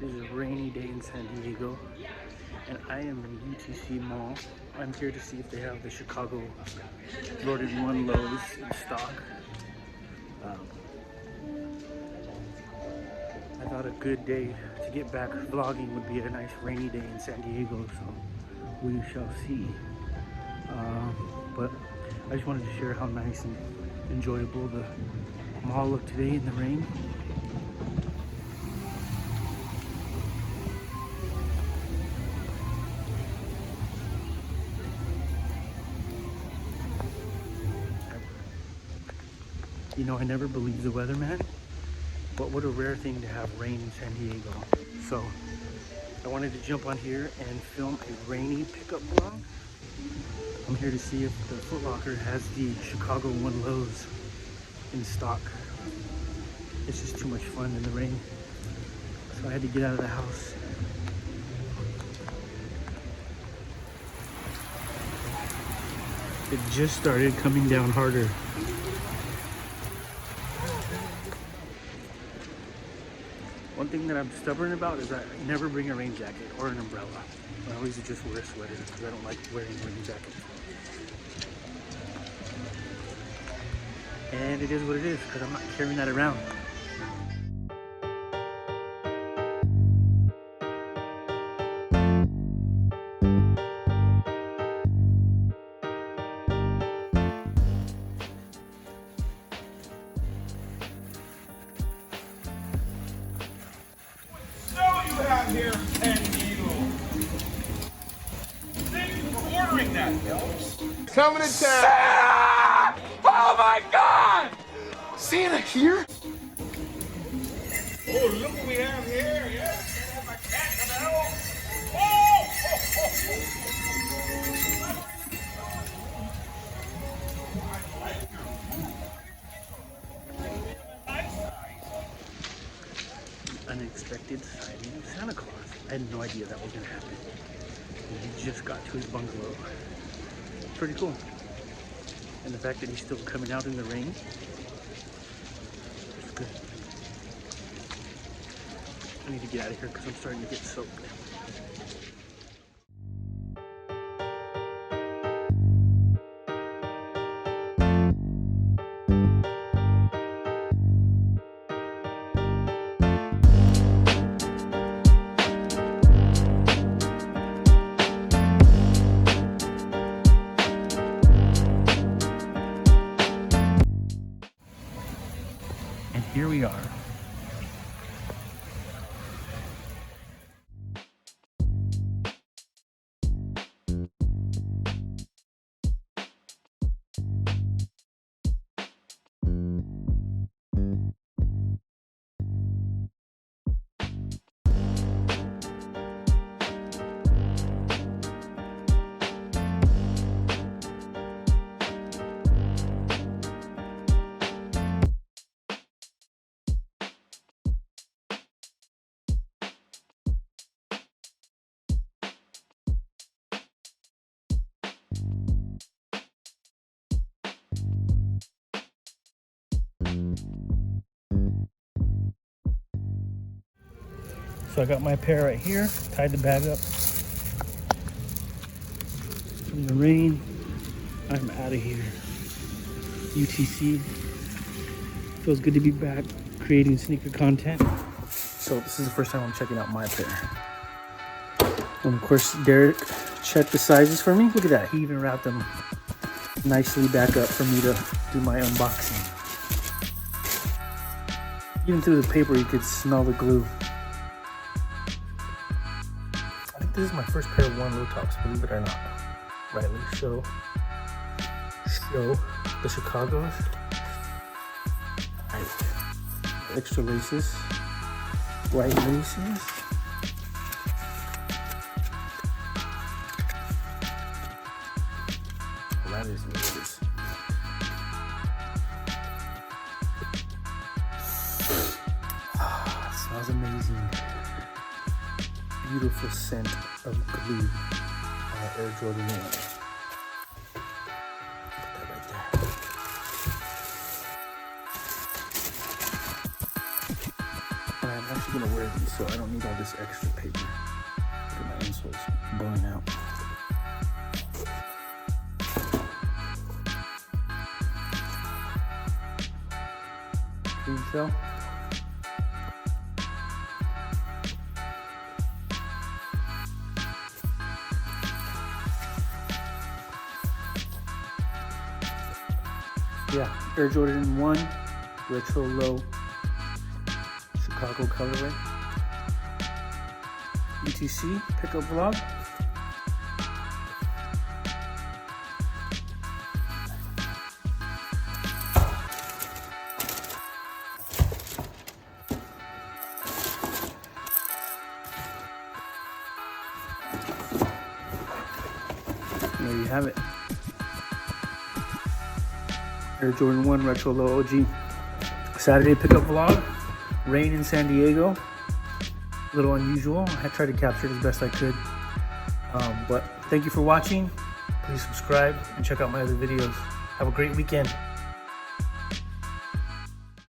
It is a rainy day in San Diego, and I am in UTC Mall. I'm here to see if they have the Chicago Loaded One loaves in stock. I thought a good day to get back vlogging would be a nice rainy day in San Diego, so we shall see. But I just wanted to share how nice and enjoyable the mall looked today in the rain. You know, I never believed the weatherman, but what a rare thing to have rain in San Diego. So I wanted to jump on here and film a rainy pickup vlog. I'm here to see if the Foot Locker has the Chicago One loaves in stock. It's just too much fun in the rain, so I had to get out of the house. It just started coming down harder. One thing that I'm stubborn about is I never bring a rain jacket or an umbrella. I always just wear a sweater because I don't like wearing rain jackets. And it is what it is because I'm not carrying that around. Out here in San Diego. Thank you for ordering that, Elvis. Coming to town. Santa! Oh my God! Santa here? Oh, look what we have here. Yeah, have my cat come out. Unexpected sighting of Santa Claus. I had no idea that was going to happen. He just got to his bungalow. Pretty cool. And the fact that he's still coming out in the rain, it's good. I need to get out of here because I'm starting to get soaked. And here we are. So I got my pair right here, tied the bag up from the rain. I'm out of here. UTC. Feels good to be back creating sneaker content. So this is the first time I'm checking out my pair. And of course, Derek checked the sizes for me. Look at that. He even wrapped them nicely back up for me to do my unboxing. Even through the paper, you could smell the glue. I think this is my first pair of one low tops, believe it or not. Right, let's show the Chicagos. Right extra laces, white laces. Oh, that is delicious. Ah, it smells amazing. Beautiful scent of glue. Air Jordan 1. Put that right there. And I'm actually gonna wear these so I don't need all this extra paper. Look at my insoles blowing out. Green shell. Yeah, Air Jordan 1 Retro Low Chicago colorway. UTC pickup vlog. There you have it. Air Jordan 1 Retro Low OG. Saturday pickup vlog. Rain in San Diego. A little unusual. I tried to capture it as best I could. But thank you for watching. Please subscribe and check out my other videos. Have a great weekend.